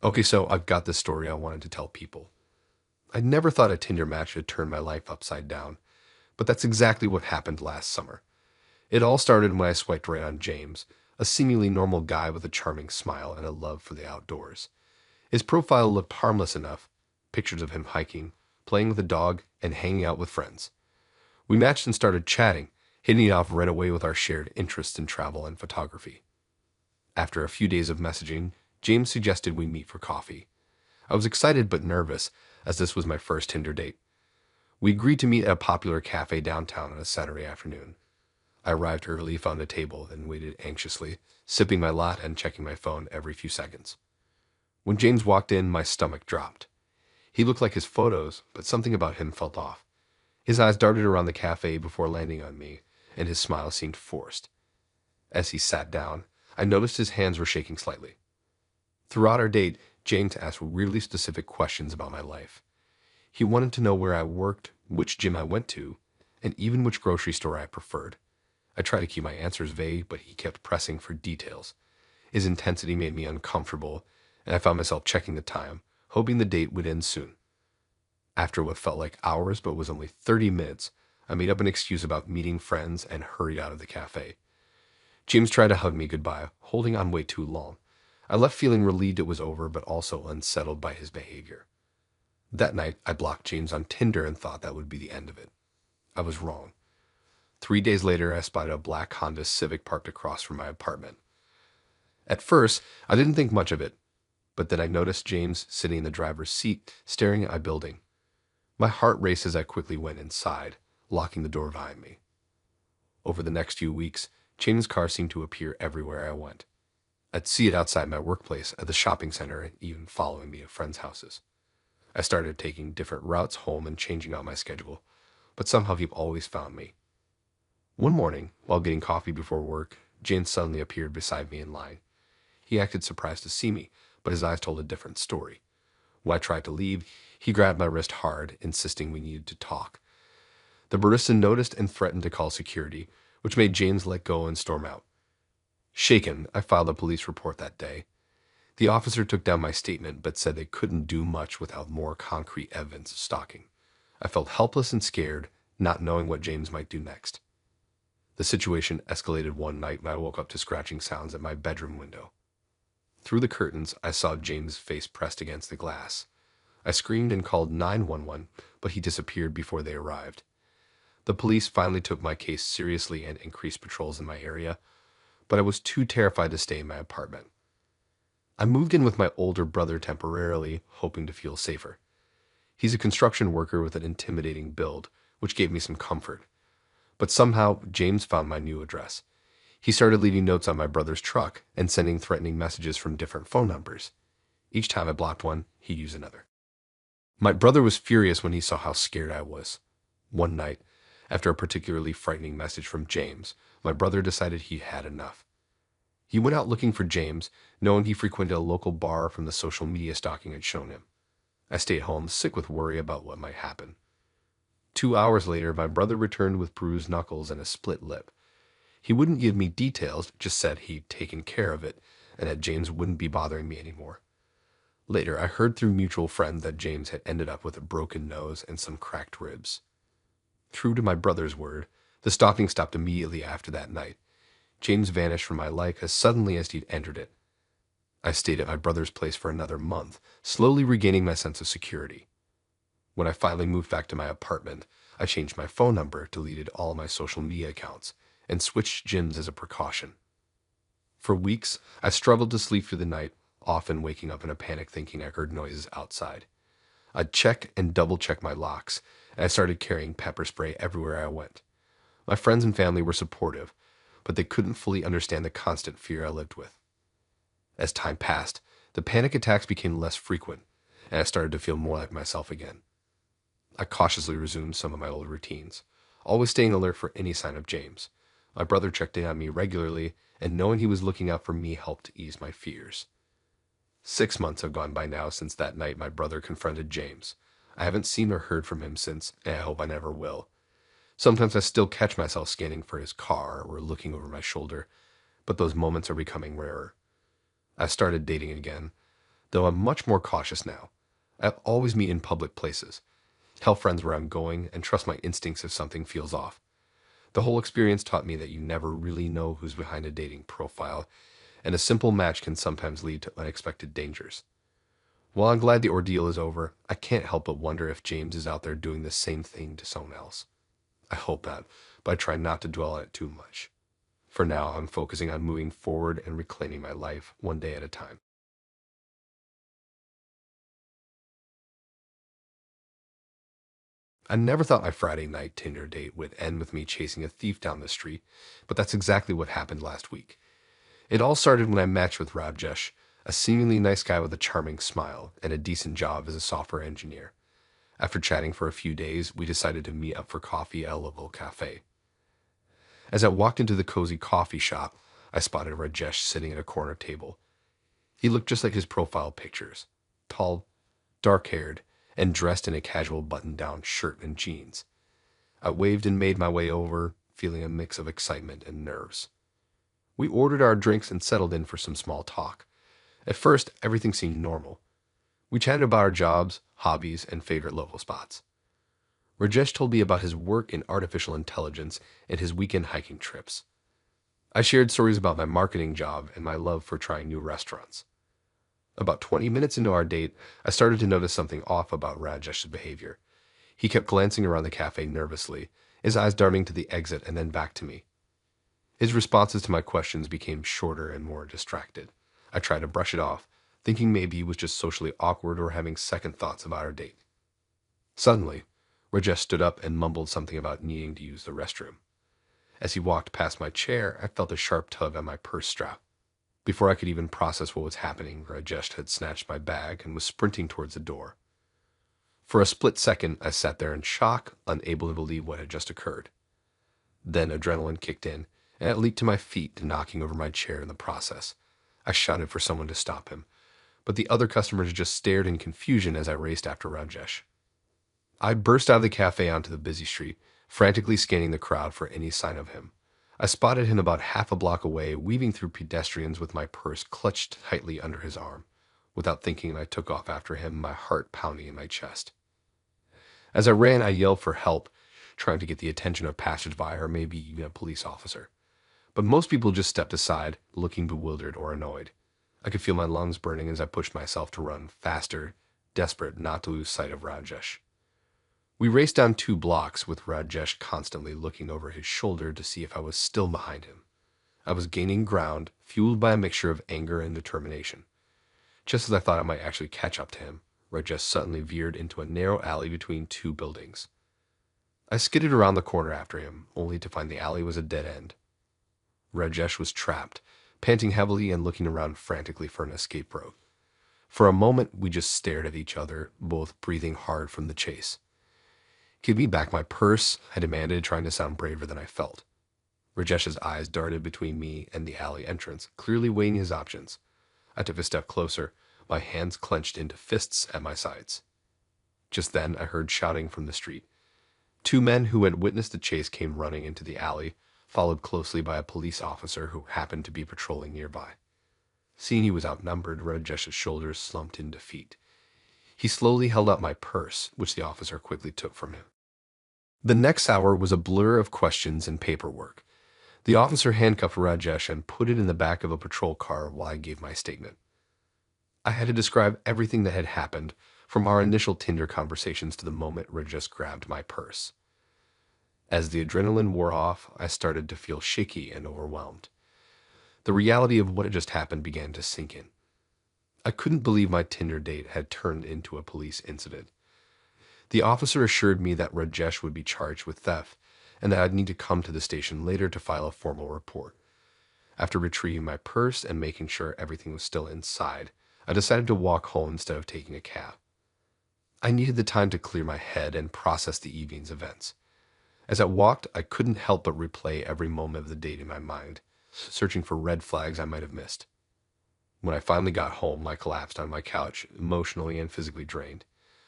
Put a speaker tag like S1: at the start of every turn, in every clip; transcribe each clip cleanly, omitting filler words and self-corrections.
S1: Okay, so I've got this story I wanted to tell people. I never thought a Tinder match would turn my life upside down, but that's exactly what happened last summer. It all started when I swiped right on James, a seemingly normal guy with a charming smile and a love for the outdoors. His profile looked harmless enough, pictures of him hiking, playing with a dog, and hanging out with friends. We matched and started chatting, hitting it off right away with our shared interests in travel and photography. After a few days of messaging, James suggested we meet for coffee. I was excited but nervous, as this was my first Tinder date. We agreed to meet at a popular cafe downtown on a Saturday afternoon. I arrived early, found a table, and waited anxiously, sipping my latte and checking my phone every few seconds. When James walked in, my stomach dropped. He looked like his photos, but something about him felt off. His eyes darted around the cafe before landing on me, and his smile seemed forced. As he sat down, I noticed his hands were shaking slightly. Throughout our date, James asked weirdly specific questions about my life. He wanted to know where I worked, which gym I went to, and even which grocery store I preferred. I tried to keep my answers vague, but he kept pressing for details. His intensity made me uncomfortable, and I found myself checking the time, hoping the date would end soon. After what felt like hours but was only 30 minutes, I made up an excuse about meeting friends and hurried out of the cafe. James tried to hug me goodbye, holding on way too long. I left feeling relieved it was over, but also unsettled by his behavior. That night, I blocked James on Tinder and thought that would be the end of it. I was wrong. 3 days later, I spotted a black Honda Civic parked across from my apartment. At first, I didn't think much of it, but then I noticed James sitting in the driver's seat, staring at my building. My heart raced as I quickly went inside, locking the door behind me. Over the next few weeks, James' car seemed to appear everywhere I went. I'd see it outside my workplace, at the shopping center, and even following me at friends' houses. I started taking different routes home and changing out my schedule, but somehow he always found me. One morning, while getting coffee before work, James suddenly appeared beside me in line. He acted surprised to see me, but his eyes told a different story. When I tried to leave, he grabbed my wrist hard, insisting we needed to talk. The barista noticed and threatened to call security, which made James let go and storm out. Shaken, I filed a police report that day. The officer took down my statement but said they couldn't do much without more concrete evidence of stalking. I felt helpless and scared, not knowing what James might do next. The situation escalated one night when I woke up to scratching sounds at my bedroom window. Through the curtains, I saw James' face pressed against the glass. I screamed and called 911, but he disappeared before they arrived. The police finally took my case seriously and increased patrols in my area, but I was too terrified to stay in my apartment. I moved in with my older brother temporarily, hoping to feel safer. He's a construction worker with an intimidating build, which gave me some comfort. But somehow, James found my new address. He started leaving notes on my brother's truck and sending threatening messages from different phone numbers. Each time I blocked one, he used another. My brother was furious when he saw how scared I was. One night, after a particularly frightening message from James, my brother decided he had enough. He went out looking for James, knowing he frequented a local bar from the social media stalking I'd shown him. I stayed home, sick with worry about what might happen. 2 hours later, my brother returned with bruised knuckles and a split lip. He wouldn't give me details, just said he'd taken care of it, and that James wouldn't be bothering me anymore. Later, I heard through mutual friends that James had ended up with a broken nose and some cracked ribs. True to my brother's word, the stalking stopped immediately after that night. James vanished from my life as suddenly as he'd entered it. I stayed at my brother's place for another month, slowly regaining my sense of security. When I finally moved back to my apartment, I changed my phone number, deleted all my social media accounts, and switched gyms as a precaution. For weeks, I struggled to sleep through the night, often waking up in a panic thinking I heard noises outside. I'd check and double check my locks, and I started carrying pepper spray everywhere I went. My friends and family were supportive, but they couldn't fully understand the constant fear I lived with. As time passed, the panic attacks became less frequent, and I started to feel more like myself again. I cautiously resumed some of my old routines, always staying alert for any sign of James. My brother checked in on me regularly, and knowing he was looking out for me helped ease my fears. 6 months have gone by now since that night my brother confronted James. I haven't seen or heard from him since, and I hope I never will. Sometimes I still catch myself scanning for his car or looking over my shoulder, but those moments are becoming rarer. I started dating again, though I'm much more cautious now. I always meet in public places, tell friends where I'm going, and trust my instincts if something feels off. The whole experience taught me that you never really know who's behind a dating profile, and a simple match can sometimes lead to unexpected dangers. While I'm glad the ordeal is over, I can't help but wonder if James is out there doing the same thing to someone else. I hope not, but I try not to dwell on it too much. For now, I'm focusing on moving forward and reclaiming my life one day at a time. I never thought my Friday night Tinder date would end with me chasing a thief down the street, but that's exactly what happened last week. It all started when I matched with Rajesh, a seemingly nice guy with a charming smile and a decent job as a software engineer. After chatting for a few days, we decided to meet up for coffee at a local cafe. As I walked into the cozy coffee shop, I spotted Rajesh sitting at a corner table. He looked just like his profile pictures, tall, dark-haired, and dressed in a casual button-down shirt and jeans. I waved and made my way over, feeling a mix of excitement and nerves. We ordered our drinks and settled in for some small talk. At first, everything seemed normal. We chatted about our jobs, hobbies, and favorite local spots. Rajesh told me about his work in artificial intelligence and his weekend hiking trips. I shared stories about my marketing job and my love for trying new restaurants. About 20 minutes into our date, I started to notice something off about Rajesh's behavior. He kept glancing around the cafe nervously, his eyes darting to the exit and then back to me. His responses to my questions became shorter and more distracted. I tried to brush it off, thinking maybe he was just socially awkward or having second thoughts about our date. Suddenly, Rajesh stood up and mumbled something about needing to use the restroom. As he walked past my chair, I felt a sharp tug on my purse strap. Before I could even process what was happening, Rajesh had snatched my bag and was sprinting towards the door. For a split second, I sat there in shock, unable to believe what had just occurred. Then adrenaline kicked in, and I leaped to my feet, knocking over my chair in the process. I shouted for someone to stop him, but the other customers just stared in confusion as I raced after Rajesh. I burst out of the cafe onto the busy street, frantically scanning the crowd for any sign of him. I spotted him about half a block away, weaving through pedestrians with my purse clutched tightly under his arm. Without thinking, I took off after him, my heart pounding in my chest. As I ran, I yelled for help, trying to get the attention of passersby or maybe even a police officer. But most people just stepped aside, looking bewildered or annoyed. I could feel my lungs burning as I pushed myself to run faster, desperate not to lose sight of Rajesh. We raced down 2 blocks, with Rajesh constantly looking over his shoulder to see if I was still behind him. I was gaining ground, fueled by a mixture of anger and determination. Just as I thought I might actually catch up to him, Rajesh suddenly veered into a narrow alley between 2 buildings. I skidded around the corner after him, only to find the alley was a dead end. Rajesh was trapped, panting heavily and looking around frantically for an escape route. For a moment, we just stared at each other, both breathing hard from the chase. "Give me back my purse," I demanded, trying to sound braver than I felt. Rajesh's eyes darted between me and the alley entrance, clearly weighing his options. I took a step closer, my hands clenched into fists at my sides. Just then, I heard shouting from the street. 2 men who had witnessed the chase came running into the alley, followed closely by a police officer who happened to be patrolling nearby. Seeing he was outnumbered, Rajesh's shoulders slumped in defeat. He slowly held out my purse, which the officer quickly took from him. The next hour was a blur of questions and paperwork. The officer handcuffed Rajesh and put it in the back of a patrol car while I gave my statement. I had to describe everything that had happened, from our initial Tinder conversations to the moment Rajesh grabbed my purse. As the adrenaline wore off, I started to feel shaky and overwhelmed. The reality of what had just happened began to sink in. I couldn't believe my Tinder date had turned into a police incident. The officer assured me that Rajesh would be charged with theft and that I'd need to come to the station later to file a formal report. After retrieving my purse and making sure everything was still inside, I decided to walk home instead of taking a cab. I needed the time to clear my head and process the evening's events. As I walked, I couldn't help but replay every moment of the date in my mind, searching for red flags I might have missed. When I finally got home, I collapsed on my couch, emotionally and physically drained.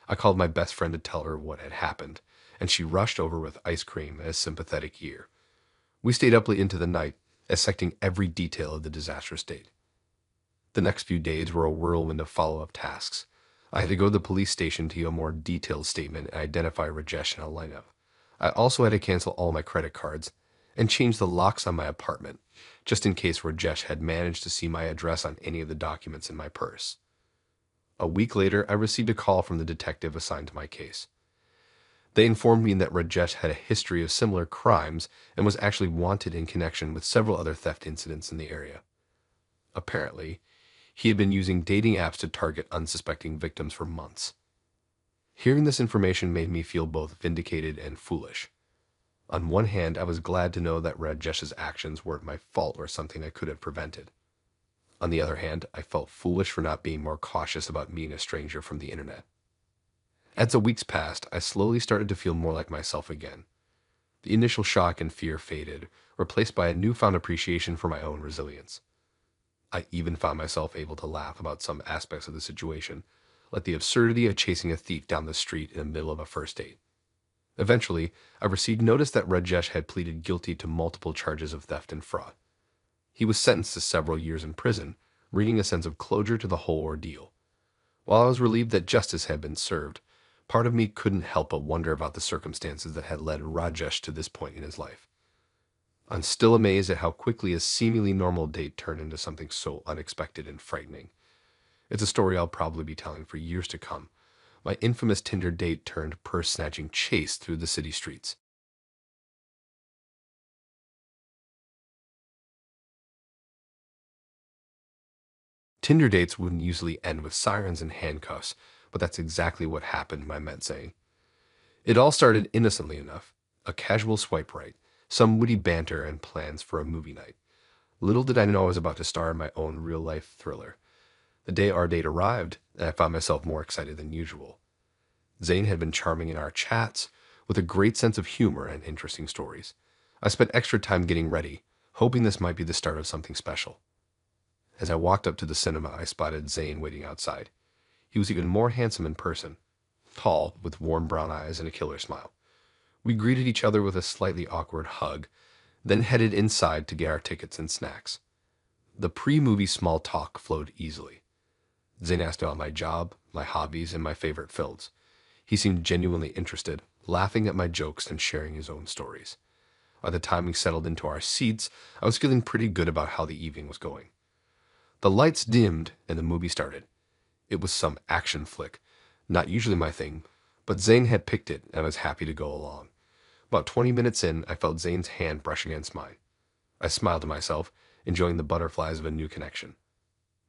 S1: I called my best friend to tell her what had happened, and she rushed over with ice cream and a sympathetic ear. We stayed up late into the night, dissecting every detail of the disastrous date. The next few days were a whirlwind of follow-up tasks. I had to go to the police station to give a more detailed statement and identify Rajesh in a lineup. I also had to cancel all my credit cards and change the locks on my apartment, just in case Rajesh had managed to see my address on any of the documents in my purse. A week later, I received a call from the detective assigned to my case. They informed me that Rajesh had a history of similar crimes and was actually wanted in connection with several other theft incidents in the area. Apparently, he had been using dating apps to target unsuspecting victims for months. Hearing this information made me feel both vindicated and foolish. On one hand, I was glad to know that Rajesh's actions weren't my fault or something I could have prevented. On the other hand, I felt foolish for not being more cautious about meeting a stranger from the internet. As the weeks passed, I slowly started to feel more like myself again. The initial shock and fear faded, replaced by a newfound appreciation for my own resilience. I even found myself able to laugh about some aspects of the situation, like the absurdity of chasing a thief down the street in the middle of a first date. Eventually, I received notice that Rajesh had pleaded guilty to multiple charges of theft and fraud. He was sentenced to several years in prison, bringing a sense of closure to the whole ordeal. While I was relieved that justice had been served, part of me couldn't help but wonder about the circumstances that had led Rajesh to this point in his life. I'm still amazed at how quickly a seemingly normal date turned into something so unexpected and frightening. It's a story I'll probably be telling for years to come. My infamous Tinder date turned purse-snatching chase through the city streets. Tinder dates wouldn't usually end with sirens and handcuffs, but that's exactly what happened, my met saying. It all started innocently enough. A casual swipe right, some witty banter, and plans for a movie night. Little did I know I was about to star in my own real-life thriller. The day our date arrived, and I found myself more excited than usual. Zane had been charming in our chats, with a great sense of humor and interesting stories. I spent extra time getting ready, hoping this might be the start of something special. As I walked up to the cinema, I spotted Zane waiting outside. He was even more handsome in person, tall, with warm brown eyes and a killer smile. We greeted each other with a slightly awkward hug, then headed inside to get our tickets and snacks. The pre-movie small talk flowed easily. Zane asked about my job, my hobbies, and my favorite films. He seemed genuinely interested, laughing at my jokes and sharing his own stories. By the time we settled into our seats, I was feeling pretty good about how the evening was going. The lights dimmed and the movie started. It was some action flick, not usually my thing, but Zane had picked it and I was happy to go along. About 20 minutes in, I felt Zane's hand brush against mine. I smiled to myself, enjoying the butterflies of a new connection.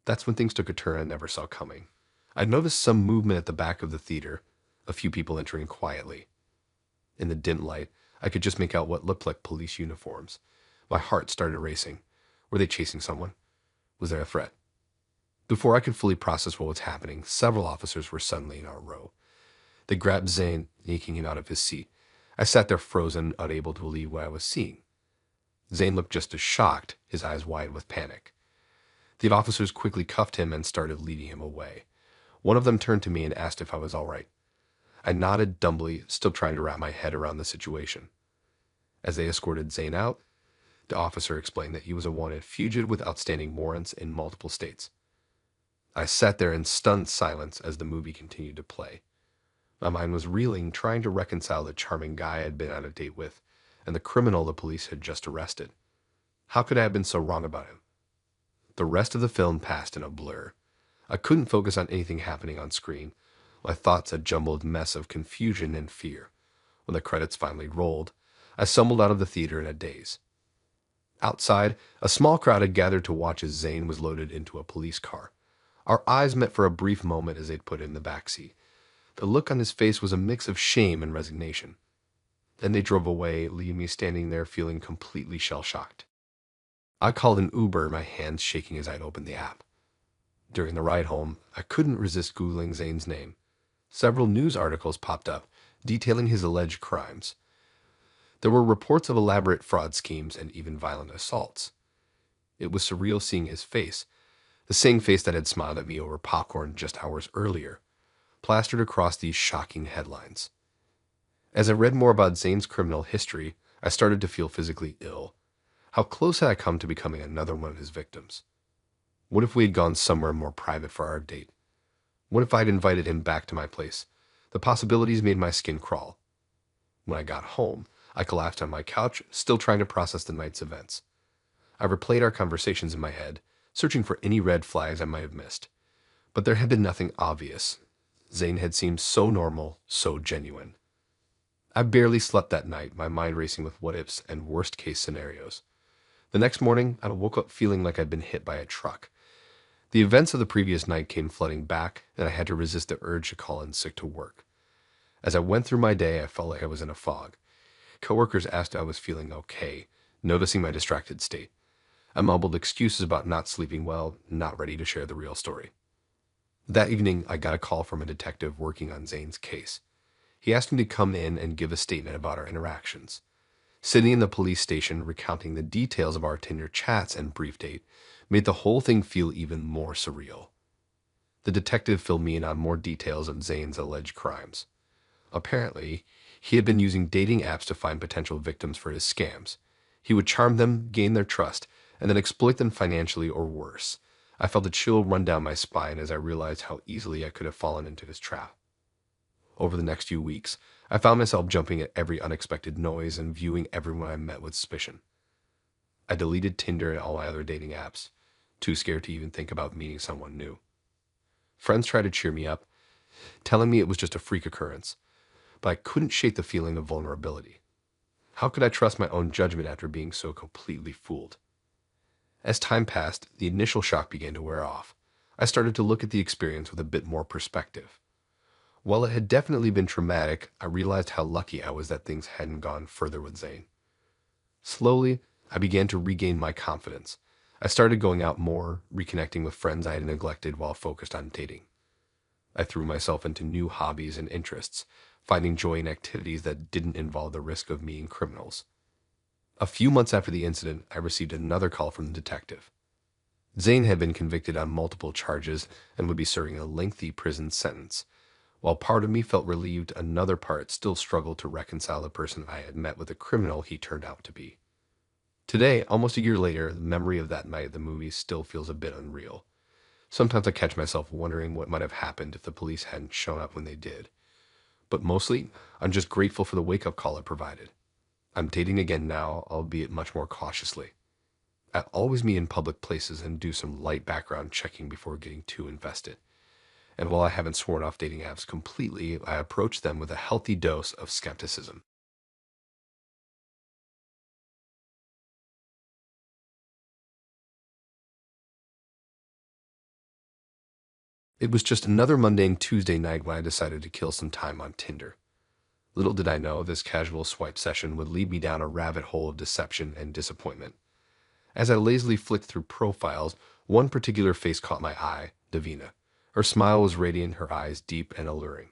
S1: That's when things took a turn I never saw coming. I'd noticed some movement at the back of the theater, a few people entering quietly. In the dim light, I could just make out what looked like police uniforms. My heart started racing. Were they chasing someone? Was there a threat? Before I could fully process what was happening, several officers were suddenly in our row. They grabbed Zane, yanking him out of his seat. I sat there frozen, unable to believe what I was seeing. Zane looked just as shocked, his eyes wide with panic. The officers quickly cuffed him and started leading him away. One of them turned to me and asked if I was all right. I nodded dumbly, still trying to wrap my head around the situation. As they escorted Zane out, the officer explained that he was a wanted fugitive with outstanding warrants in multiple states. I sat there in stunned silence as the movie continued to play. My mind was reeling, trying to reconcile the charming guy I had been on a date with and the criminal the police had just arrested. How could I have been so wrong about him? The rest of the film passed in a blur. I couldn't focus on anything happening on screen. My thoughts a jumbled mess of confusion and fear. When the credits finally rolled, I stumbled out of the theater in a daze. Outside, a small crowd had gathered to watch as Zane was loaded into a police car. Our eyes met for a brief moment as they'd put him in the back seat. The look on his face was a mix of shame and resignation. Then they drove away, leaving me standing there feeling completely shell-shocked. I called an Uber, my hands shaking as I'd opened the app. During the ride home, I couldn't resist Googling Zane's name. Several news articles popped up, detailing his alleged crimes. There were reports of elaborate fraud schemes and even violent assaults. It was surreal seeing his face, the same face that had smiled at me over popcorn just hours earlier, plastered across these shocking headlines. As I read more about Zane's criminal history, I started to feel physically ill. How close had I come to becoming another one of his victims? What if we had gone somewhere more private for our date? What if I'd invited him back to my place? The possibilities made my skin crawl. When I got home, I collapsed on my couch, still trying to process the night's events. I replayed our conversations in my head, searching for any red flags I might have missed. But there had been nothing obvious. Zane had seemed so normal, so genuine. I barely slept that night, my mind racing with what ifs and worst case scenarios. The next morning, I woke up feeling like I'd been hit by a truck. The events of the previous night came flooding back, and I had to resist the urge to call in sick to work. As I went through my day, I felt like I was in a fog. Coworkers asked if I was feeling okay, noticing my distracted state. I mumbled excuses about not sleeping well, not ready to share the real story. That evening, I got a call from a detective working on Zane's case. He asked me to come in and give a statement about our interactions. Sitting in the police station, recounting the details of our Tinder chats and brief date, made the whole thing feel even more surreal. The detective filled me in on more details of Zane's alleged crimes. Apparently, he had been using dating apps to find potential victims for his scams. He would charm them, gain their trust, and then exploit them financially or worse. I felt a chill run down my spine as I realized how easily I could have fallen into his trap. Over the next few weeks, I found myself jumping at every unexpected noise and viewing everyone I met with suspicion. I deleted Tinder and all my other dating apps, too scared to even think about meeting someone new. Friends tried to cheer me up, telling me it was just a freak occurrence, but I couldn't shake the feeling of vulnerability. How could I trust my own judgment after being so completely fooled? As time passed, the initial shock began to wear off. I started to look at the experience with a bit more perspective. While it had definitely been traumatic, I realized how lucky I was that things hadn't gone further with Zane. Slowly, I began to regain my confidence. I started going out more, reconnecting with friends I had neglected while focused on dating. I threw myself into new hobbies and interests, finding joy in activities that didn't involve the risk of meeting criminals. A few months after the incident, I received another call from the detective. Zane had been convicted on multiple charges and would be serving a lengthy prison sentence. While part of me felt relieved, another part still struggled to reconcile the person I had met with the criminal he turned out to be. Today, almost a year later, the memory of that night at the movies still feels a bit unreal. Sometimes I catch myself wondering what might have happened if the police hadn't shown up when they did. But mostly, I'm just grateful for the wake-up call it provided. I'm dating again now, albeit much more cautiously. I always meet in public places and do some light background checking before getting too invested. And while I haven't sworn off dating apps completely, I approach them with a healthy dose of skepticism. It was just another mundane Tuesday night when I decided to kill some time on Tinder. Little did I know this casual swipe session would lead me down a rabbit hole of deception and disappointment. As I lazily flicked through profiles, one particular face caught my eye, Davina. Her smile was radiant, her eyes deep and alluring.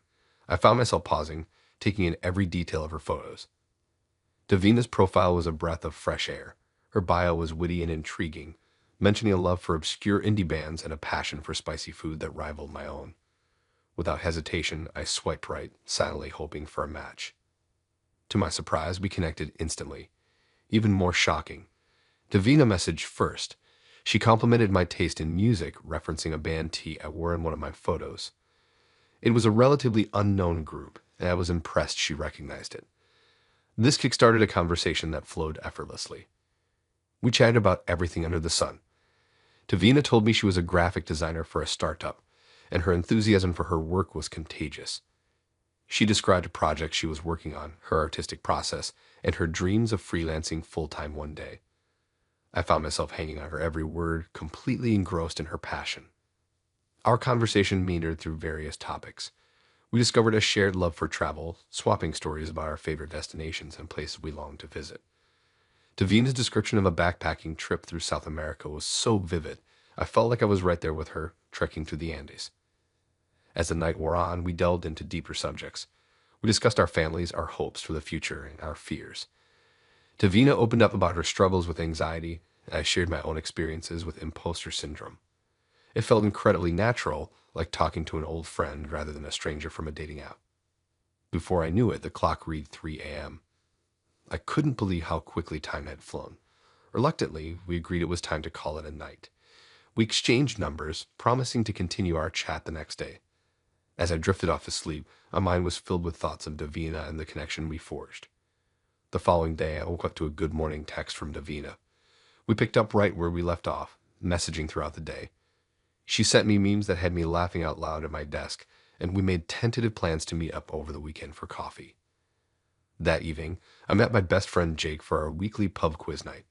S1: I found myself pausing, taking in every detail of her photos. Davina's profile was a breath of fresh air. Her bio was witty and intriguing, mentioning a love for obscure indie bands and a passion for spicy food that rivaled my own. Without hesitation, I swiped right, silently hoping for a match. To my surprise, we connected instantly. Even more shocking, Davina messaged first. She complimented my taste in music, referencing a band tee I wore in one of my photos. It was a relatively unknown group, and I was impressed she recognized it. This kickstarted a conversation that flowed effortlessly. We chatted about everything under the sun. Davina told me she was a graphic designer for a startup, and her enthusiasm for her work was contagious. She described a project she was working on, her artistic process, and her dreams of freelancing full-time one day. I found myself hanging on her every word, completely engrossed in her passion. Our conversation meandered through various topics. We discovered a shared love for travel, swapping stories about our favorite destinations and places we longed to visit. Davina's description of a backpacking trip through South America was so vivid, I felt like I was right there with her, trekking through the Andes. As the night wore on, we delved into deeper subjects. We discussed our families, our hopes for the future, and our fears. Davina opened up about her struggles with anxiety, and I shared my own experiences with imposter syndrome. It felt incredibly natural, like talking to an old friend rather than a stranger from a dating app. Before I knew it, the clock read 3 a.m. I couldn't believe how quickly time had flown. Reluctantly, we agreed it was time to call it a night. We exchanged numbers, promising to continue our chat the next day. As I drifted off to sleep, my mind was filled with thoughts of Davina and the connection we forged. The following day, I woke up to a good morning text from Davina. We picked up right where we left off, messaging throughout the day. She sent me memes that had me laughing out loud at my desk, and we made tentative plans to meet up over the weekend for coffee. That evening, I met my best friend Jake for our weekly pub quiz night.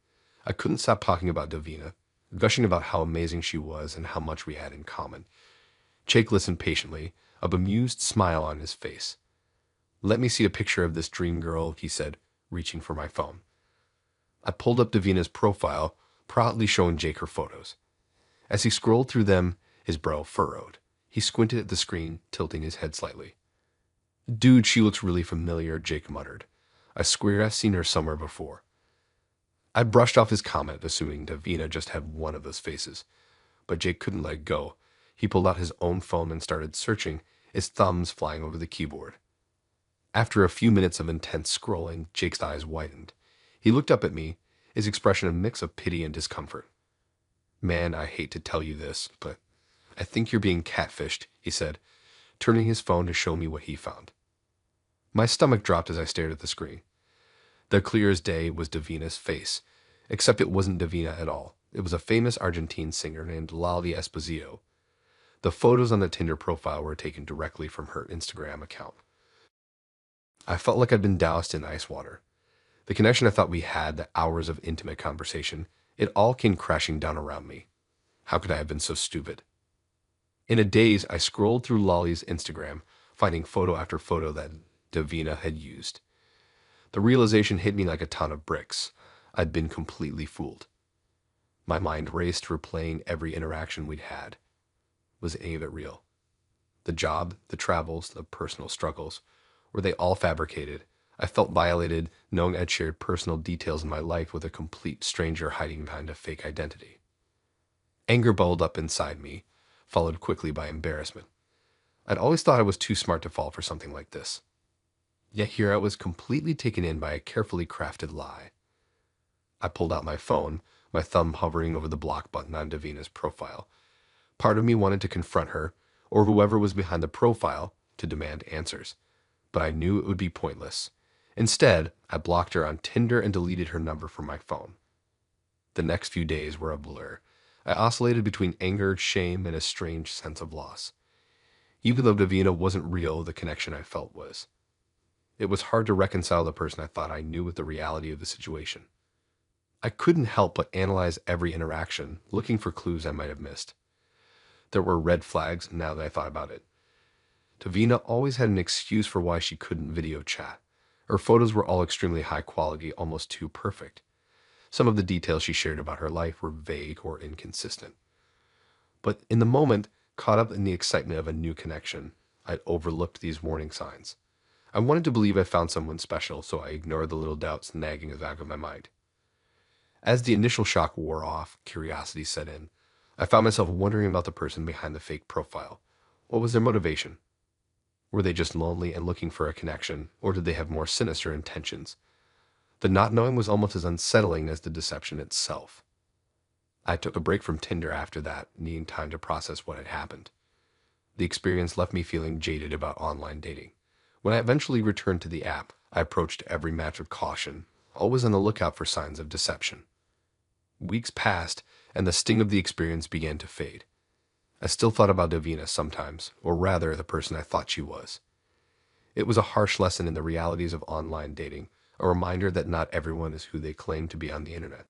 S1: I couldn't stop talking about Davina, gushing about how amazing she was and how much we had in common. Jake listened patiently, a bemused smile on his face. "Let me see a picture of this dream girl," he said, reaching for my phone. I pulled up Davina's profile, proudly showing Jake her photos. As he scrolled through them, his brow furrowed. He squinted at the screen, tilting his head slightly. "Dude, she looks really familiar," Jake muttered. "I swear I've seen her somewhere before." I brushed off his comment, assuming Davina just had one of those faces. But Jake couldn't let go. He pulled out his own phone and started searching, his thumbs flying over the keyboard. After a few minutes of intense scrolling, Jake's eyes widened. He looked up at me, his expression a mix of pity and discomfort. "Man, I hate to tell you this, but I think you're being catfished," he said, turning his phone to show me what he found. My stomach dropped as I stared at the screen. The clear as day was Davina's face, except it wasn't Davina at all. It was a famous Argentine singer named Lali Esposito. The photos on the Tinder profile were taken directly from her Instagram account. I felt like I'd been doused in ice water. The connection I thought we had, the hours of intimate conversation, it all came crashing down around me. How could I have been so stupid? In a daze, I scrolled through Lolly's Instagram, finding photo after photo that Davina had used. The realization hit me like a ton of bricks. I'd been completely fooled. My mind raced, replaying every interaction we'd had. Was any of it real? The job, the travels, the personal struggles, were they all fabricated? I felt violated, knowing I'd shared personal details in my life with a complete stranger hiding behind a fake identity. Anger bubbled up inside me, followed quickly by embarrassment. I'd always thought I was too smart to fall for something like this. Yet here I was completely taken in by a carefully crafted lie. I pulled out my phone, my thumb hovering over the block button on Davina's profile. Part of me wanted to confront her, or whoever was behind the profile, to demand answers. But I knew it would be pointless. Instead, I blocked her on Tinder and deleted her number from my phone. The next few days were a blur. I oscillated between anger, shame, and a strange sense of loss. Even though Davina wasn't real, the connection I felt was. It was hard to reconcile the person I thought I knew with the reality of the situation. I couldn't help but analyze every interaction, looking for clues I might have missed. There were red flags now that I thought about it. Davina always had an excuse for why she couldn't video chat. Her photos were all extremely high quality, almost too perfect. Some of the details she shared about her life were vague or inconsistent. But in the moment, caught up in the excitement of a new connection, I'd overlooked these warning signs. I wanted to believe I found someone special, so I ignored the little doubts nagging at the back of my mind. As the initial shock wore off, curiosity set in. I found myself wondering about the person behind the fake profile. What was their motivation? Were they just lonely and looking for a connection, or did they have more sinister intentions? The not knowing was almost as unsettling as the deception itself. I took a break from Tinder after that, needing time to process what had happened. The experience left me feeling jaded about online dating. When I eventually returned to the app, I approached every match with caution, always on the lookout for signs of deception. Weeks passed, and the sting of the experience began to fade. I still thought about Davina sometimes, or rather, the person I thought she was. It was a harsh lesson in the realities of online dating, a reminder that not everyone is who they claim to be on the internet.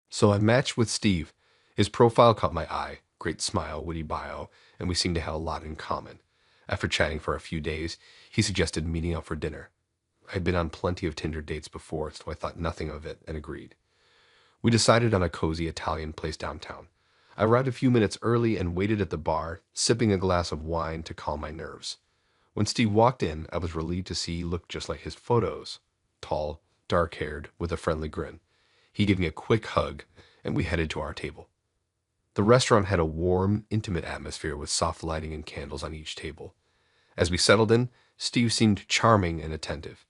S1: So I matched with Steve. His profile caught my eye, great smile, witty bio, and we seemed to have a lot in common. After chatting for a few days, he suggested meeting up for dinner. I had been on plenty of Tinder dates before, so I thought nothing of it and agreed. We decided on a cozy Italian place downtown. I arrived a few minutes early and waited at the bar, sipping a glass of wine to calm my nerves. When Steve walked in, I was relieved to see he looked just like his photos. Tall, dark-haired, with a friendly grin. He gave me a quick hug, and we headed to our table. The restaurant had a warm, intimate atmosphere with soft lighting and candles on each table. As we settled in, Steve seemed charming and attentive.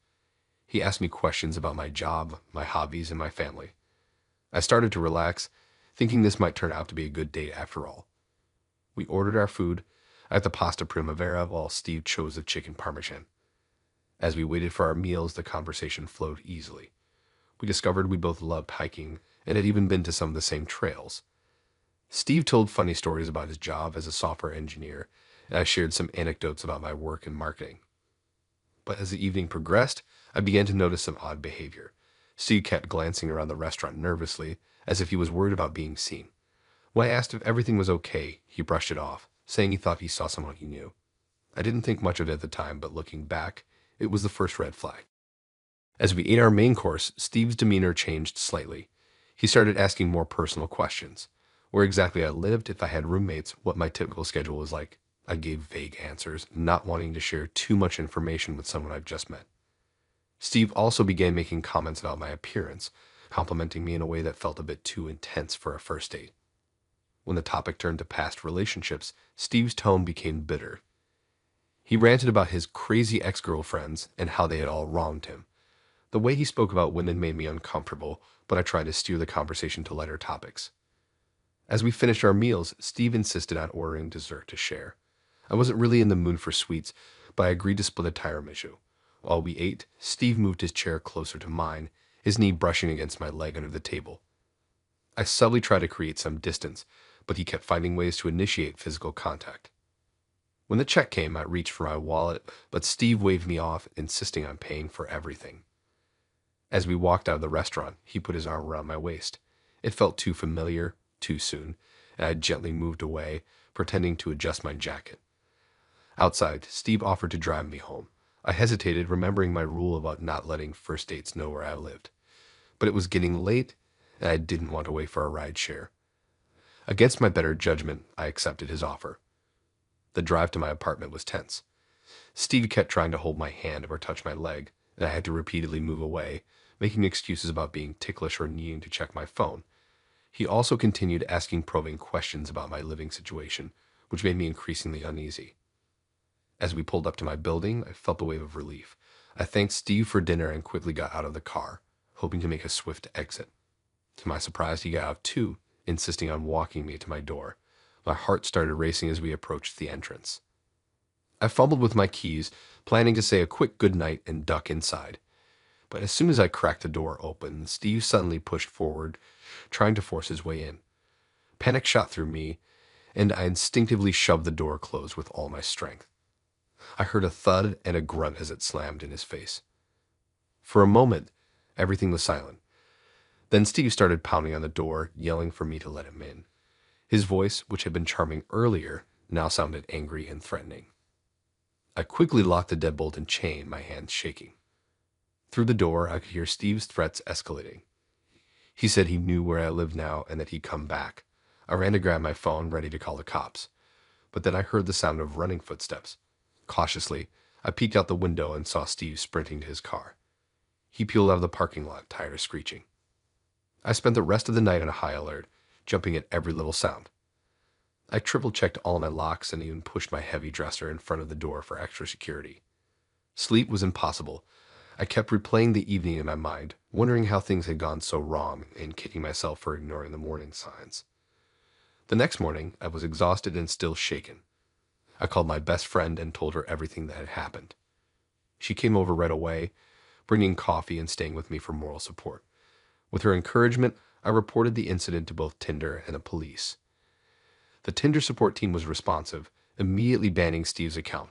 S1: He asked me questions about my job, my hobbies, and my family. I started to relax, thinking this might turn out to be a good date after all. We ordered our food at the Pasta Primavera while Steve chose the chicken parmesan. As we waited for our meals, the conversation flowed easily. We discovered we both loved hiking and had even been to some of the same trails. Steve told funny stories about his job as a software engineer, and I shared some anecdotes about my work in marketing. But as the evening progressed, I began to notice some odd behavior. Steve kept glancing around the restaurant nervously, as if he was worried about being seen. When I asked if everything was okay, he brushed it off, saying he thought he saw someone he knew. I didn't think much of it at the time, but looking back, it was the first red flag. As we ate our main course, Steve's demeanor changed slightly. He started asking more personal questions. Where exactly I lived, if I had roommates, what my typical schedule was like. I gave vague answers, not wanting to share too much information with someone I've just met. Steve also began making comments about my appearance, complimenting me in a way that felt a bit too intense for a first date. When the topic turned to past relationships, Steve's tone became bitter. He ranted about his crazy ex-girlfriends and how they had all wronged him. The way he spoke about women made me uncomfortable, but I tried to steer the conversation to lighter topics. As we finished our meals, Steve insisted on ordering dessert to share. I wasn't really in the mood for sweets, but I agreed to split a tiramisu. While we ate, Steve moved his chair closer to mine, his knee brushing against my leg under the table. I subtly tried to create some distance, but he kept finding ways to initiate physical contact. When the check came, I reached for my wallet, but Steve waved me off, insisting on paying for everything. As we walked out of the restaurant, he put his arm around my waist. It felt too familiar, too soon, and I gently moved away, pretending to adjust my jacket. Outside, Steve offered to drive me home. I hesitated, remembering my rule about not letting first dates know where I lived. But it was getting late, and I didn't want to wait for a ride share. Against my better judgment, I accepted his offer. The drive to my apartment was tense. Steve kept trying to hold my hand or touch my leg, and I had to repeatedly move away, making excuses about being ticklish or needing to check my phone. He also continued asking probing questions about my living situation, which made me increasingly uneasy. As we pulled up to my building, I felt a wave of relief. I thanked Steve for dinner and quickly got out of the car, hoping to make a swift exit. To my surprise, he got out too, insisting on walking me to my door. My heart started racing as we approached the entrance. I fumbled with my keys, planning to say a quick goodnight and duck inside. But as soon as I cracked the door open, Steve suddenly pushed forward, trying to force his way in. Panic shot through me, and I instinctively shoved the door closed with all my strength. I heard a thud and a grunt as it slammed in his face. For a moment, everything was silent. Then Steve started pounding on the door, yelling for me to let him in. His voice, which had been charming earlier, now sounded angry and threatening. I quickly locked the deadbolt and chain, my hands shaking. Through the door, I could hear Steve's threats escalating. He said he knew where I lived now and that he'd come back. I ran to grab my phone, ready to call the cops. But then I heard the sound of running footsteps. Cautiously, I peeked out the window and saw Steve sprinting to his car. He peeled out of the parking lot, tires screeching. I spent the rest of the night on a high alert, jumping at every little sound. I triple-checked all my locks and even pushed my heavy dresser in front of the door for extra security. Sleep was impossible. I kept replaying the evening in my mind, wondering how things had gone so wrong and kicking myself for ignoring the warning signs. The next morning, I was exhausted and still shaken. I called my best friend and told her everything that had happened. She came over right away, bringing coffee and staying with me for moral support. With her encouragement, I reported the incident to both Tinder and the police. The Tinder support team was responsive, immediately banning Steve's account.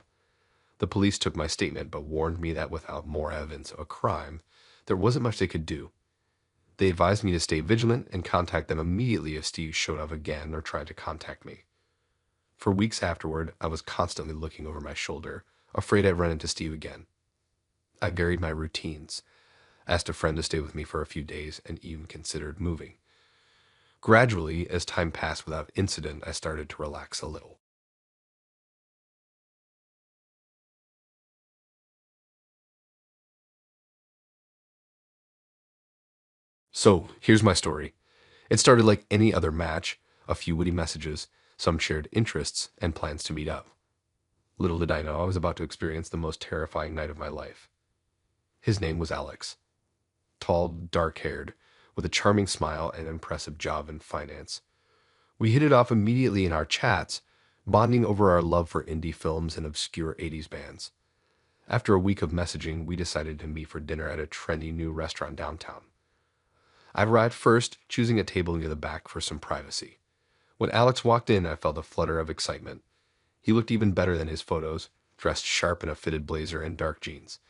S1: The police took my statement but warned me that without more evidence of a crime, there wasn't much they could do. They advised me to stay vigilant and contact them immediately if Steve showed up again or tried to contact me. For weeks afterward, I was constantly looking over my shoulder, afraid I'd run into Steve again. I varied my routines, asked a friend to stay with me for a few days, and even considered moving. Gradually, as time passed without incident, I started to relax a little. So, here's my story. It started like any other match, a few witty messages, some shared interests, and plans to meet up. Little did I know I was about to experience the most terrifying night of my life. His name was Alex. Tall, dark-haired, with a charming smile and an impressive job in finance. We hit it off immediately in our chats, bonding over our love for indie films and obscure 80s bands. After a week of messaging, we decided to meet for dinner at a trendy new restaurant downtown. I arrived first, choosing a table near the back for some privacy. When Alex walked in, I felt a flutter of excitement. He looked even better than his photos, dressed sharp in a fitted blazer and dark jeans.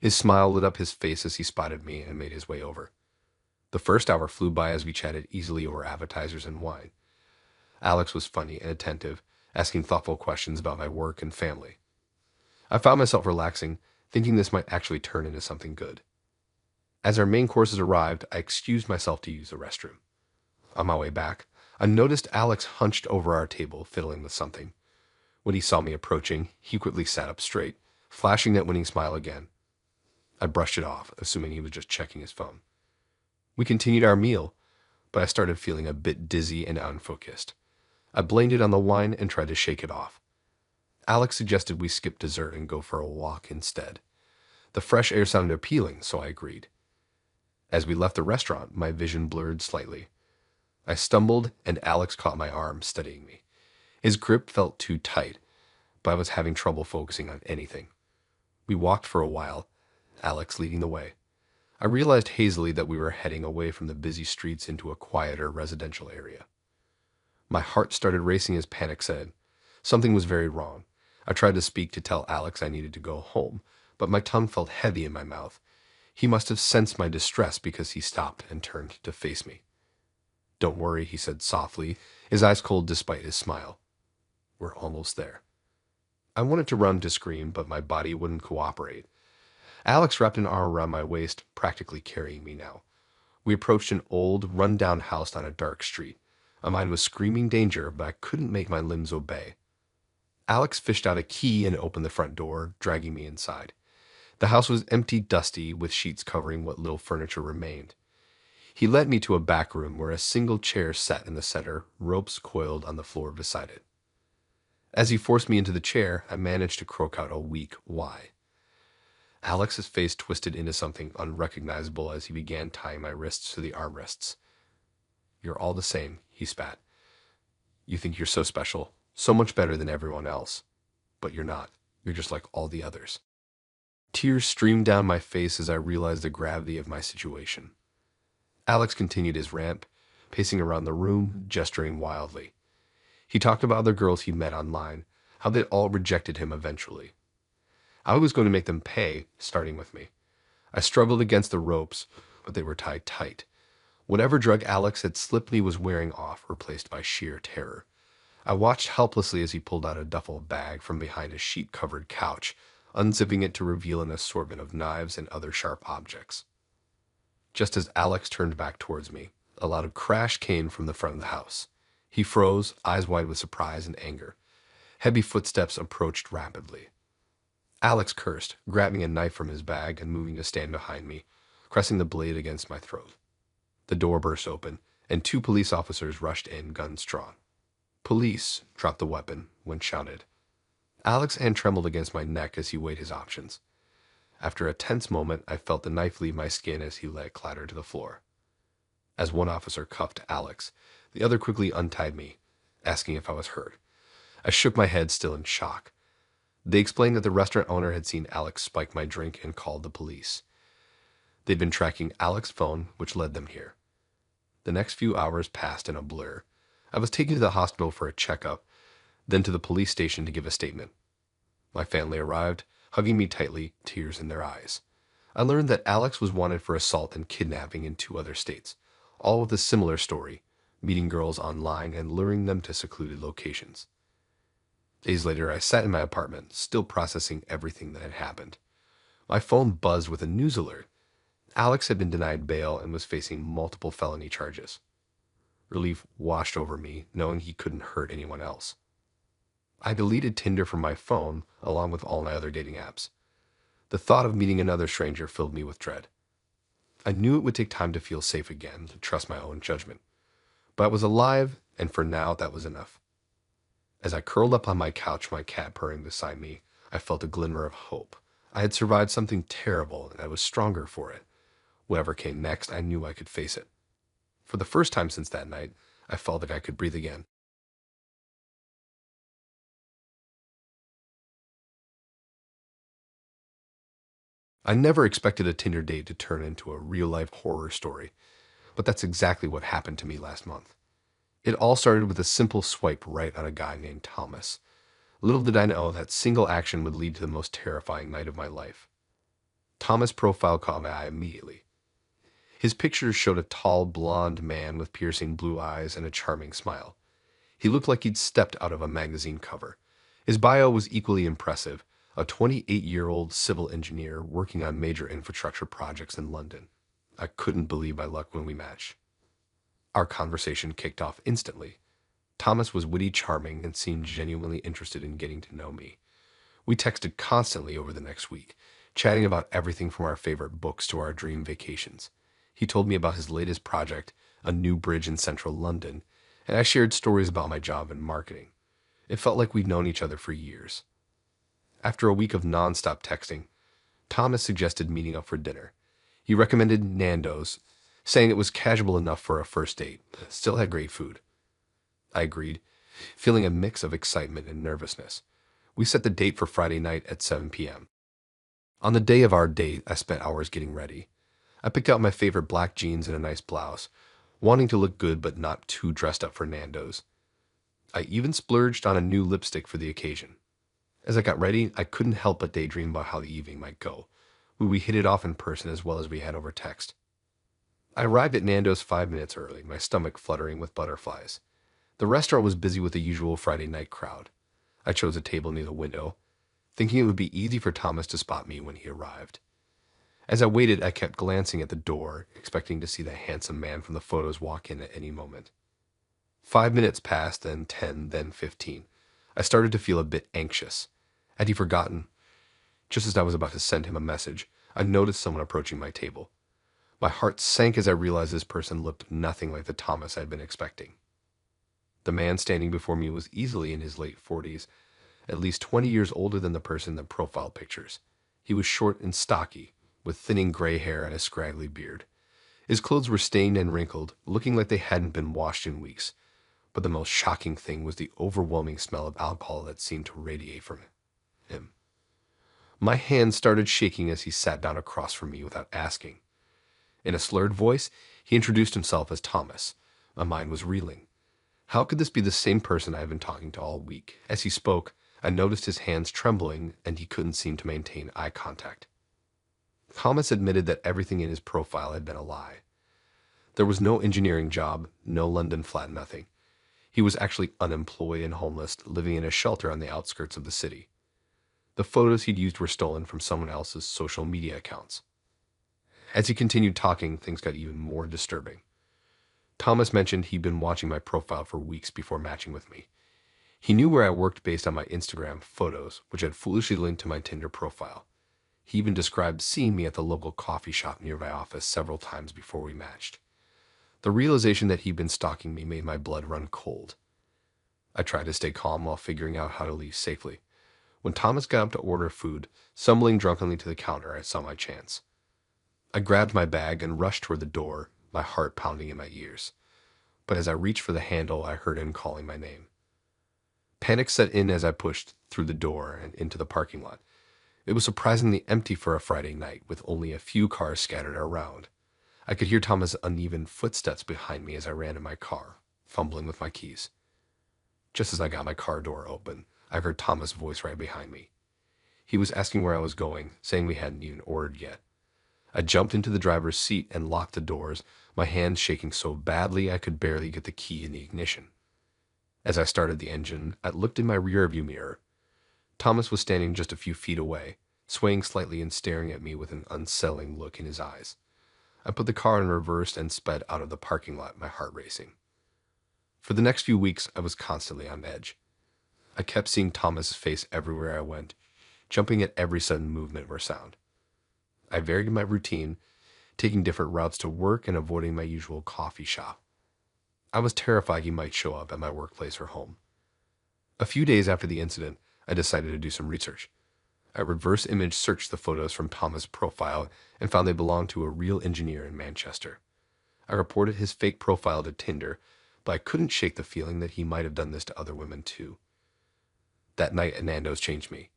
S1: His smile lit up his face as he spotted me and made his way over. The first hour flew by as we chatted easily over appetizers and wine. Alex was funny and attentive, asking thoughtful questions about my work and family. I found myself relaxing, thinking this might actually turn into something good. As our main courses arrived, I excused myself to use the restroom. On my way back, I noticed Alex hunched over our table, fiddling with something. When he saw me approaching, he quickly sat up straight, flashing that winning smile again. I brushed it off, assuming he was just checking his phone. We continued our meal, but I started feeling a bit dizzy and unfocused. I blamed it on the wine and tried to shake it off. Alex suggested we skip dessert and go for a walk instead. The fresh air sounded appealing, so I agreed. As we left the restaurant, my vision blurred slightly. I stumbled, and Alex caught my arm, steadying me. His grip felt too tight, but I was having trouble focusing on anything. We walked for a while, Alex leading the way. I realized hazily that we were heading away from the busy streets into a quieter residential area. My heart started racing as panic set in. Something was very wrong. I tried to speak to tell Alex I needed to go home, but my tongue felt heavy in my mouth. He must have sensed my distress because he stopped and turned to face me. "Don't worry," he said softly, his eyes cold despite his smile. "We're almost there." I wanted to run to scream, but my body wouldn't cooperate. Alex wrapped an arm around my waist, practically carrying me now. We approached an old, run-down house on a dark street. My mind was screaming danger, but I couldn't make my limbs obey. Alex fished out a key and opened the front door, dragging me inside. The house was empty, dusty, with sheets covering what little furniture remained. He led me to a back room where a single chair sat in the center, ropes coiled on the floor beside it. As he forced me into the chair, I managed to croak out a weak "why?" Alex's face twisted into something unrecognizable as he began tying my wrists to the armrests. "You're all the same," he spat. "You think you're so special, so much better than everyone else. But you're not. You're just like all the others." Tears streamed down my face as I realized the gravity of my situation. Alex continued his rant, pacing around the room, gesturing wildly. He talked about other girls he'd met online, how they'd all rejected him eventually. I was going to make them pay, starting with me. I struggled against the ropes, but they were tied tight. Whatever drug Alex had slipped me was wearing off, replaced by sheer terror. I watched helplessly as he pulled out a duffel bag from behind a sheet-covered couch, unzipping it to reveal an assortment of knives and other sharp objects. Just as Alex turned back towards me, a loud crash came from the front of the house. He froze, eyes wide with surprise and anger. Heavy footsteps approached rapidly. Alex cursed, grabbing a knife from his bag and moving to stand behind me, pressing the blade against my throat. The door burst open, and 2 police officers rushed in, guns drawn. "Police!" dropped the weapon when shouted. Alex's hand trembled against my neck as he weighed his options. After a tense moment, I felt the knife leave my skin as he let it clatter to the floor. As one officer cuffed Alex, the other quickly untied me, asking if I was hurt. I shook my head, still in shock. They explained that the restaurant owner had seen Alex spike my drink and called the police. They'd been tracking Alex's phone, which led them here. The next few hours passed in a blur. I was taken to the hospital for a checkup, then to the police station to give a statement. My family arrived, hugging me tightly, tears in their eyes. I learned that Alex was wanted for assault and kidnapping in 2 other states, all with a similar story, meeting girls online and luring them to secluded locations. Days later, I sat in my apartment, still processing everything that had happened. My phone buzzed with a news alert. Alex had been denied bail and was facing multiple felony charges. Relief washed over me, knowing he couldn't hurt anyone else. I deleted Tinder from my phone, along with all my other dating apps. The thought of meeting another stranger filled me with dread. I knew it would take time to feel safe again, to trust my own judgment. But I was alive, and for now that was enough. As I curled up on my couch, my cat purring beside me, I felt a glimmer of hope. I had survived something terrible, and I was stronger for it. Whatever came next, I knew I could face it. For the first time since that night, I felt like I could breathe again. I never expected a Tinder date to turn into a real-life horror story, but that's exactly what happened to me last month. It all started with a simple swipe right on a guy named Thomas. Little did I know that single action would lead to the most terrifying night of my life. Thomas' profile caught my eye immediately. His pictures showed a tall, blonde man with piercing blue eyes and a charming smile. He looked like he'd stepped out of a magazine cover. His bio was equally impressive, a 28-year-old civil engineer working on major infrastructure projects in London. I couldn't believe my luck when we matched. Our conversation kicked off instantly. Thomas was witty, charming, and seemed genuinely interested in getting to know me. We texted constantly over the next week, chatting about everything from our favorite books to our dream vacations. He told me about his latest project, a new bridge in central London, and I shared stories about my job in marketing. It felt like we'd known each other for years. After a week of nonstop texting, Thomas suggested meeting up for dinner. He recommended Nando's, saying it was casual enough for a first date, but still had great food. I agreed, feeling a mix of excitement and nervousness. We set the date for Friday night at 7 p.m. On the day of our date, I spent hours getting ready. I picked out my favorite black jeans and a nice blouse, wanting to look good but not too dressed up for Nando's. I even splurged on a new lipstick for the occasion. As I got ready, I couldn't help but daydream about how the evening might go. Would we hit it off in person as well as we had over text? I arrived at Nando's 5 minutes early, my stomach fluttering with butterflies. The restaurant was busy with the usual Friday night crowd. I chose a table near the window, thinking it would be easy for Thomas to spot me when he arrived. As I waited, I kept glancing at the door, expecting to see the handsome man from the photos walk in at any moment. 5 minutes passed, then 10, then 15. I started to feel a bit anxious. Had he forgotten? Just as I was about to send him a message, I noticed someone approaching my table. My heart sank as I realized this person looked nothing like the Thomas I'd been expecting. The man standing before me was easily in his late 40s, at least 20 years older than the person in the profile pictures. He was short and stocky, with thinning gray hair and a scraggly beard. His clothes were stained and wrinkled, looking like they hadn't been washed in weeks. But the most shocking thing was the overwhelming smell of alcohol that seemed to radiate from him. My hand started shaking as he sat down across from me without asking. In a slurred voice, he introduced himself as Thomas. My mind was reeling. How could this be the same person I had been talking to all week? As he spoke, I noticed his hands trembling and he couldn't seem to maintain eye contact. Thomas admitted that everything in his profile had been a lie. There was no engineering job, no London flat, nothing. He was actually unemployed and homeless, living in a shelter on the outskirts of the city. The photos he'd used were stolen from someone else's social media accounts. As he continued talking, things got even more disturbing. Thomas mentioned he'd been watching my profile for weeks before matching with me. He knew where I worked based on my Instagram photos, which had foolishly linked to my Tinder profile. He even described seeing me at the local coffee shop near my office several times before we matched. The realization that he'd been stalking me made my blood run cold. I tried to stay calm while figuring out how to leave safely. When Thomas got up to order food, stumbling drunkenly to the counter, I saw my chance. I grabbed my bag and rushed toward the door, my heart pounding in my ears. But as I reached for the handle, I heard him calling my name. Panic set in as I pushed through the door and into the parking lot. It was surprisingly empty for a Friday night, with only a few cars scattered around. I could hear Thomas' uneven footsteps behind me as I ran to my car, fumbling with my keys. Just as I got my car door open, I heard Thomas' voice right behind me. He was asking where I was going, saying we hadn't even ordered yet. I jumped into the driver's seat and locked the doors, my hands shaking so badly I could barely get the key in the ignition. As I started the engine, I looked in my rearview mirror. Thomas was standing just a few feet away, swaying slightly and staring at me with an unsettling look in his eyes. I put the car in reverse and sped out of the parking lot, my heart racing. For the next few weeks, I was constantly on edge. I kept seeing Thomas's face everywhere I went, jumping at every sudden movement or sound. I varied my routine, taking different routes to work and avoiding my usual coffee shop. I was terrified he might show up at my workplace or home. A few days after the incident, I decided to do some research. I reverse image searched the photos from Thomas' profile and found they belonged to a real engineer in Manchester. I reported his fake profile to Tinder, but I couldn't shake the feeling that he might have done this to other women too. That night at Nando's changed me.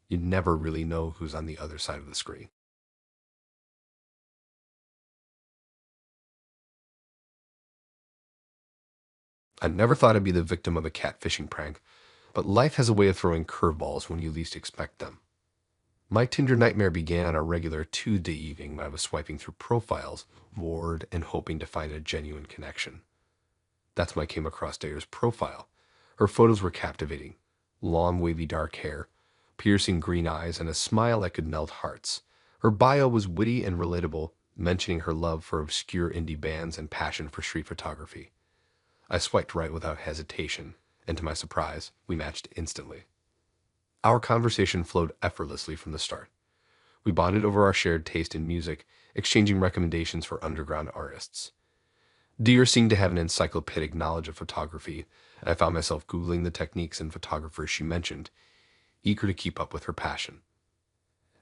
S1: You never really know who's on the other side of the screen. I never thought I'd be the victim of a catfishing prank, but life has a way of throwing curveballs when you least expect them. My Tinder nightmare began on a regular Tuesday evening when I was swiping through profiles, bored and hoping to find a genuine connection. That's when I came across Dare's profile. Her photos were captivating. Long, wavy dark hair, piercing green eyes, and a smile that could melt hearts. Her bio was witty and relatable, mentioning her love for obscure indie bands and passion for street photography. I swiped right without hesitation, and to my surprise, we matched instantly. Our conversation flowed effortlessly from the start. We bonded over our shared taste in music, exchanging recommendations for underground artists. Deer seemed to have an encyclopedic knowledge of photography, and I found myself Googling the techniques and photographers she mentioned, eager to keep up with her passion.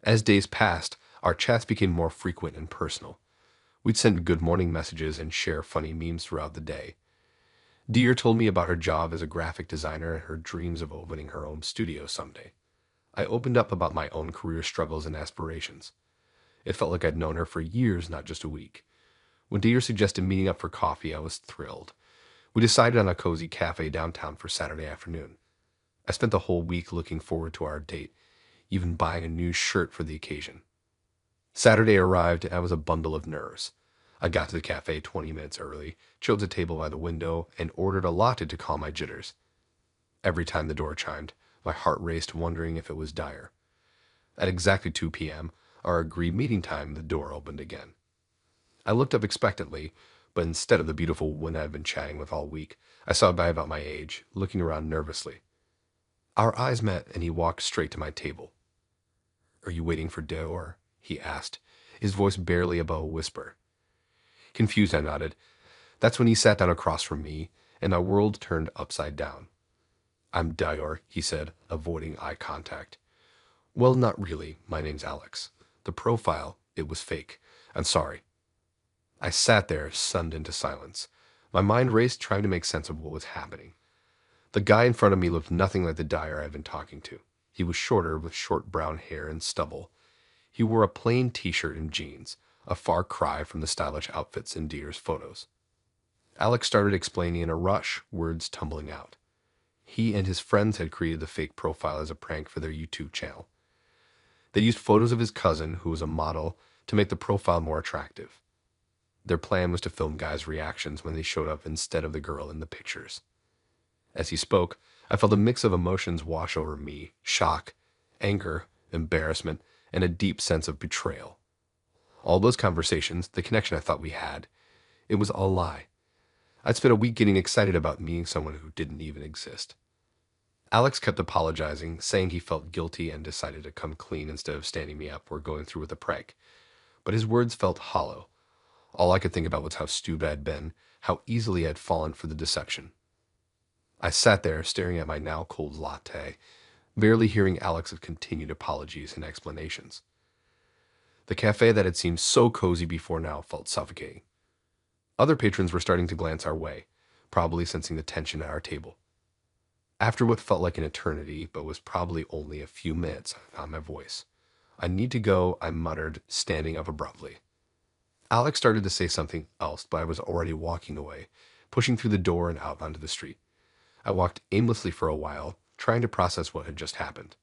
S1: As days passed, our chats became more frequent and personal. We'd send good morning messages and share funny memes throughout the day. Deer told me about her job as a graphic designer and her dreams of opening her own studio someday. I opened up about my own career struggles and aspirations. It felt like I'd known her for years, not just a week. When Deer suggested meeting up for coffee, I was thrilled. We decided on a cozy cafe downtown for Saturday afternoon. I spent the whole week looking forward to our date, even buying a new shirt for the occasion. Saturday arrived and I was a bundle of nerves. I got to the cafe 20 minutes early, chose a table by the window, and ordered a latte to calm my jitters. Every time the door chimed, my heart raced, wondering if it was Dyer. At exactly 2 p.m., our agreed meeting time, the door opened again. I looked up expectantly, but instead of the beautiful woman I'd been chatting with all week, I saw a guy about my age, looking around nervously. Our eyes met, and he walked straight to my table. "Are you waiting for Dor?" he asked, his voice barely above a whisper. Confused, I nodded. That's when he sat down across from me, and my world turned upside down. "I'm Dior," he said, avoiding eye contact. "Well, not really. My name's Alex. The profile, it was fake. I'm sorry." I sat there, stunned into silence. My mind raced, trying to make sense of what was happening. The guy in front of me looked nothing like the Dyer I'd been talking to. He was shorter, with short brown hair and stubble. He wore a plain t-shirt and jeans, a far cry from the stylish outfits in Deer's photos. Alex started explaining in a rush, words tumbling out. He and his friends had created the fake profile as a prank for their YouTube channel. They used photos of his cousin, who was a model, to make the profile more attractive. Their plan was to film guys' reactions when they showed up instead of the girl in the pictures. As he spoke, I felt a mix of emotions wash over me: shock, anger, embarrassment, and a deep sense of betrayal. All those conversations, the connection I thought we had, it was all a lie. I'd spent a week getting excited about meeting someone who didn't even exist. Alex kept apologizing, saying he felt guilty and decided to come clean instead of standing me up or going through with a prank. But his words felt hollow. All I could think about was how stupid I'd been, how easily I'd fallen for the deception. I sat there staring at my now cold latte, barely hearing Alex's continued apologies and explanations. The cafe that had seemed so cozy before now felt suffocating. Other patrons were starting to glance our way, probably sensing the tension at our table. After what felt like an eternity, but was probably only a few minutes, I found my voice. "I need to go," I muttered, standing up abruptly. Alex started to say something else, but I was already walking away, pushing through the door and out onto the street. I walked aimlessly for a while, trying to process what had just happened.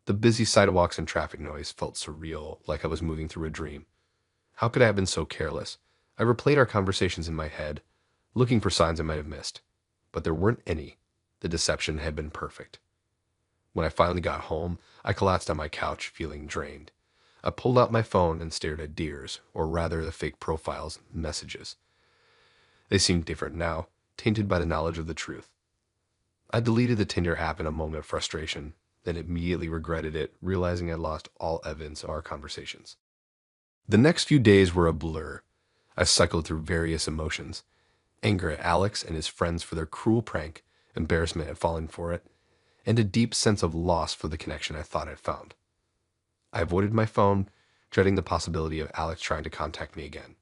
S1: The busy sidewalks and traffic noise felt surreal, like I was moving through a dream. How could I have been so careless? I replayed our conversations in my head, looking for signs I might have missed. But there weren't any. The deception had been perfect. When I finally got home, I collapsed on my couch, feeling drained. I pulled out my phone and stared at Deer's, or rather the fake profile's, messages. They seemed different now, tainted by the knowledge of the truth. I deleted the Tinder app in a moment of frustration, then immediately regretted it, realizing I'd lost all evidence of our conversations. The next few days were a blur. I cycled through various emotions: anger at Alex and his friends for their cruel prank, embarrassment at falling for it, and a deep sense of loss for the connection I thought I'd found. I avoided my phone, dreading the possibility of Alex trying to contact me again.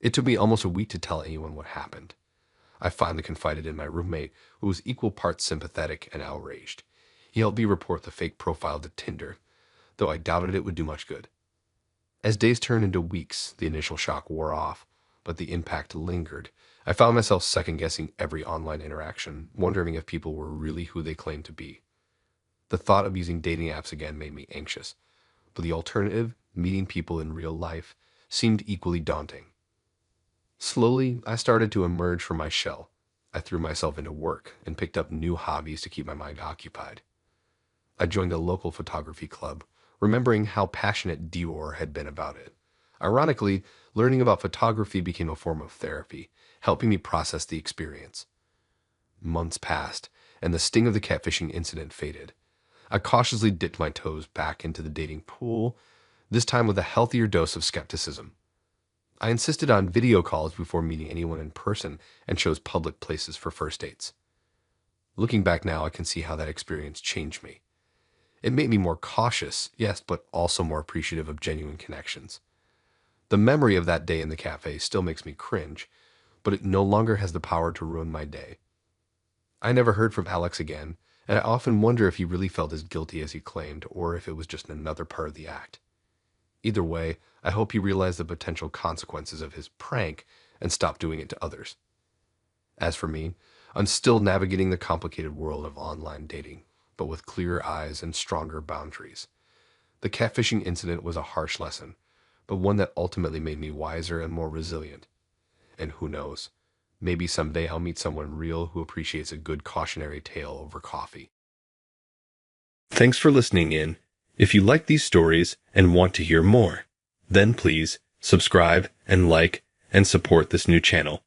S1: It took me almost a week to tell anyone what happened. I finally confided in my roommate, who was equal parts sympathetic and outraged. He helped me report the fake profile to Tinder, though I doubted it would do much good. As days turned into weeks, the initial shock wore off, but the impact lingered. I found myself second-guessing every online interaction, wondering if people were really who they claimed to be. The thought of using dating apps again made me anxious, but the alternative, meeting people in real life, seemed equally daunting. Slowly, I started to emerge from my shell. I threw myself into work and picked up new hobbies to keep my mind occupied. I joined a local photography club, remembering how passionate Dior had been about it. Ironically, learning about photography became a form of therapy, helping me process the experience. Months passed, and the sting of the catfishing incident faded. I cautiously dipped my toes back into the dating pool, this time with a healthier dose of skepticism. I insisted on video calls before meeting anyone in person and chose public places for first dates. Looking back now, I can see how that experience changed me. It made me more cautious, yes, but also more appreciative of genuine connections. The memory of that day in the cafe still makes me cringe, but it no longer has the power to ruin my day. I never heard from Alex again, and I often wonder if he really felt as guilty as he claimed, or if it was just another part of the act. Either way, I hope he realized the potential consequences of his prank and stopped doing it to others. As for me, I'm still navigating the complicated world of online dating, but with clearer eyes and stronger boundaries. The catfishing incident was a harsh lesson, but one that ultimately made me wiser and more resilient. And who knows, maybe someday I'll meet someone real who appreciates a good cautionary tale over coffee. Thanks for listening in. If you like these stories and want to hear more, then please subscribe and like and support this new channel.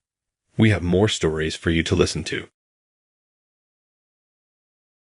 S1: We have more stories for you to listen to.